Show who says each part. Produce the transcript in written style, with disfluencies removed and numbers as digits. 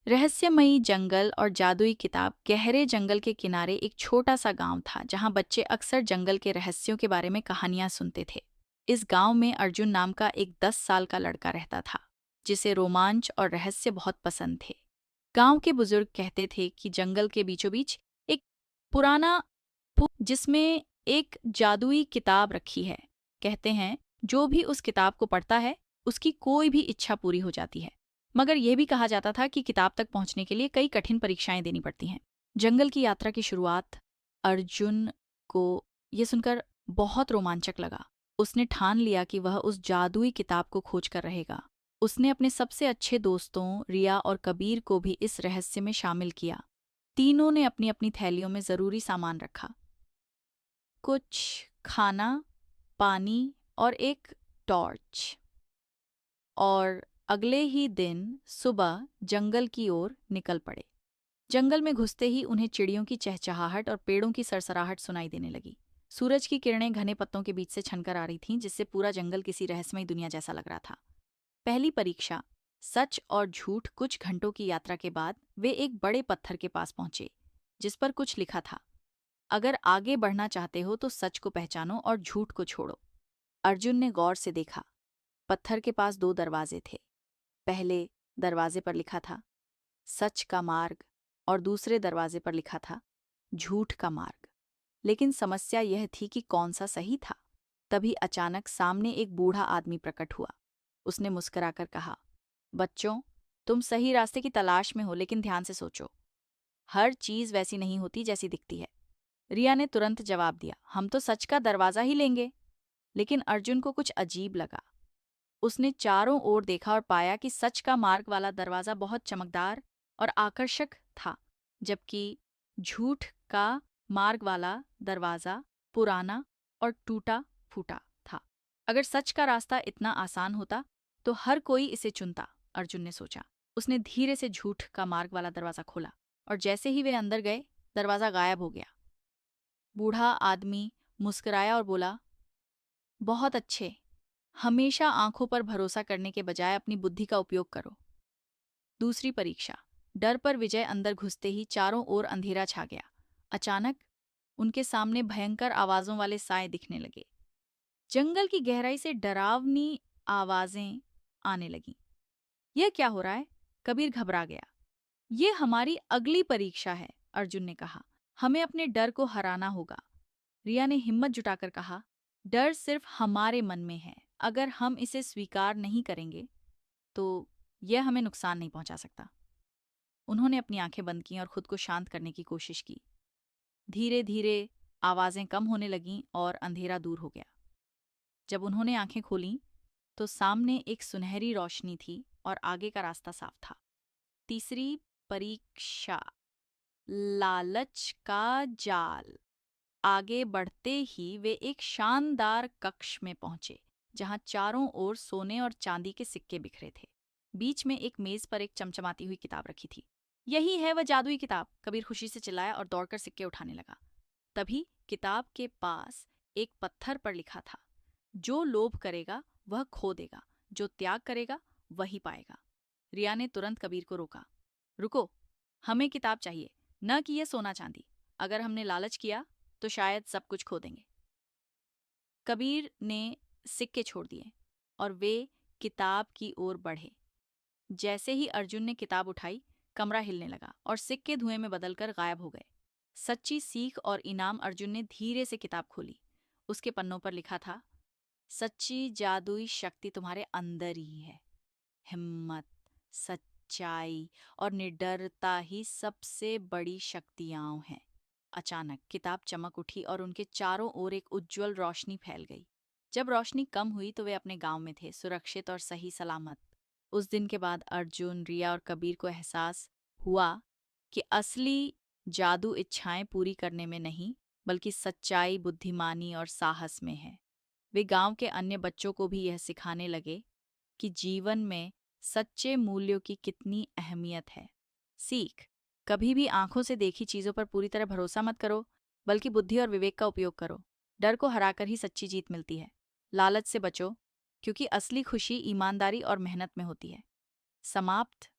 Speaker 1: रहस्यमयी जंगल और जादुई किताब। गहरे जंगल के किनारे एक छोटा सा गांव था जहां बच्चे अक्सर जंगल के रहस्यों के बारे में कहानियां सुनते थे। इस गांव में अर्जुन नाम का एक 10 साल का लड़का रहता था जिसे रोमांच और रहस्य बहुत पसंद थे। गांव के बुजुर्ग कहते थे कि जंगल के बीचों बीच एक पुराना जिसमें एक जादुई किताब रखी है। कहते हैं जो भी उस किताब को पढ़ता है उसकी कोई भी इच्छा पूरी हो जाती है। मगर यह भी कहा जाता था कि किताब तक पहुंचने के लिए कई कठिन परीक्षाएं देनी पड़ती हैं। जंगल की यात्रा की शुरुआत अर्जुन को यह सुनकर बहुत रोमांचक लगा। उसने ठान लिया कि वह उस जादुई किताब को खोज कर रहेगा। उसने अपने सबसे अच्छे दोस्तों रिया और कबीर को भी इस रहस्य में शामिल किया। तीनों ने अपनी अपनी थैलियों में जरूरी सामान रखा, कुछ खाना, पानी और एक टॉर्च। और अगले ही दिन सुबह जंगल की ओर निकल पड़े। जंगल में घुसते ही उन्हें चिड़ियों की चहचहाहट और पेड़ों की सरसराहट सुनाई देने लगी। सूरज की किरणें घने पत्तों के बीच से छनकर आ रही थीं, जिससे पूरा जंगल किसी रहस्यमयी दुनिया जैसा लग रहा था। पहली परीक्षा, सच और झूठ। कुछ घंटों की यात्रा के बाद वे एक बड़े पत्थर के पास पहुंचे जिस पर कुछ लिखा था, अगर आगे बढ़ना चाहते हो तो सच को पहचानो और झूठ को छोड़ो। अर्जुन ने गौर से देखा। पत्थर के पास दो दरवाजे थे। पहले दरवाजे पर लिखा था सच का मार्ग और दूसरे दरवाजे पर लिखा था झूठ का मार्ग। लेकिन समस्या यह थी कि कौन सा सही था। तभी अचानक सामने एक बूढ़ा आदमी प्रकट हुआ। उसने मुस्कुराकर कहा, बच्चों, तुम सही रास्ते की तलाश में हो, लेकिन ध्यान से सोचो, हर चीज वैसी नहीं होती जैसी दिखती है। रिया ने तुरंत जवाब दिया, हम तो सच का दरवाजा ही लेंगे। लेकिन अर्जुन को कुछ अजीब लगा। उसने चारों ओर देखा और पाया कि सच का मार्ग वाला दरवाजा बहुत चमकदार और आकर्षक था, जबकि झूठ का मार्ग वाला दरवाजा पुराना और टूटा फूटा था। अगर सच का रास्ता इतना आसान होता तो हर कोई इसे चुनता, अर्जुन ने सोचा। उसने धीरे से झूठ का मार्ग वाला दरवाजा खोला और जैसे ही वे अंदर गए, दरवाजा गायब हो गया। बूढ़ा आदमी मुस्कुराया और बोला, बहुत अच्छे। हमेशा आंखों पर भरोसा करने के बजाय अपनी बुद्धि का उपयोग करो। दूसरी परीक्षा, डर पर विजय। अंदर घुसते ही चारों ओर अंधेरा छा गया। अचानक उनके सामने भयंकर आवाजों वाले साए दिखने लगे। जंगल की गहराई से डरावनी आवाजें आने लगीं। यह क्या हो रहा है? कबीर घबरा गया। ये हमारी अगली परीक्षा है, अर्जुन ने कहा। हमें अपने डर को हराना होगा। रिया ने हिम्मत जुटाकर कहा, डर सिर्फ हमारे मन में है। अगर हम इसे स्वीकार नहीं करेंगे तो यह हमें नुकसान नहीं पहुंचा सकता। उन्होंने अपनी आंखें बंद की और खुद को शांत करने की कोशिश की। धीरे धीरे आवाजें कम होने लगीं और अंधेरा दूर हो गया। जब उन्होंने आंखें खोलीं तो सामने एक सुनहरी रोशनी थी और आगे का रास्ता साफ था। तीसरी परीक्षा, लालच का जाल। आगे बढ़ते ही वे एक शानदार कक्ष में पहुंचे जहां चारों ओर सोने और चांदी के सिक्के बिखरे थे। बीच में एक मेज पर एक चमचमाती हुई किताब रखी थी। यही है वह जादुई किताब, कबीर खुशी से चिल्लाया और दौड़कर सिक्के उठाने लगा। तभी किताब के पास एक पत्थर पर लिखा था, जो लोभ करेगा वह खो देगा, जो त्याग करेगा वही पाएगा। रिया ने तुरंत कबीर को रोका, रुको, हमें किताब चाहिए, न कि यह सोना चांदी। अगर हमने लालच किया तो शायद सब कुछ खो देंगे। कबीर ने सिक्के छोड़ दिए और वे किताब की ओर बढ़े। जैसे ही अर्जुन ने किताब उठाई, कमरा हिलने लगा और सिक्के धुएं में बदलकर गायब हो गए। सच्ची सीख और इनाम। अर्जुन ने धीरे से किताब खोली। उसके पन्नों पर लिखा था, सच्ची जादुई शक्ति तुम्हारे अंदर ही है। हिम्मत, सच्चाई और निडरता ही सबसे बड़ी शक्तियां हैं। अचानक किताब चमक उठी और उनके चारों ओर एक उज्जवल रोशनी फैल गई। जब रोशनी कम हुई तो वे अपने गांव में थे, सुरक्षित और सही सलामत। उस दिन के बाद अर्जुन, रिया और कबीर को एहसास हुआ कि असली जादू इच्छाएं पूरी करने में नहीं, बल्कि सच्चाई, बुद्धिमानी और साहस में है। वे गांव के अन्य बच्चों को भी यह सिखाने लगे कि जीवन में सच्चे मूल्यों की कितनी अहमियत है। सीख, कभी भी आंखों से देखी चीजों पर पूरी तरह भरोसा मत करो, बल्कि बुद्धि और विवेक का उपयोग करो। डर को हराकर ही सच्ची जीत मिलती है। लालच से बचो, क्योंकि असली खुशी ईमानदारी और मेहनत में होती है। समाप्त।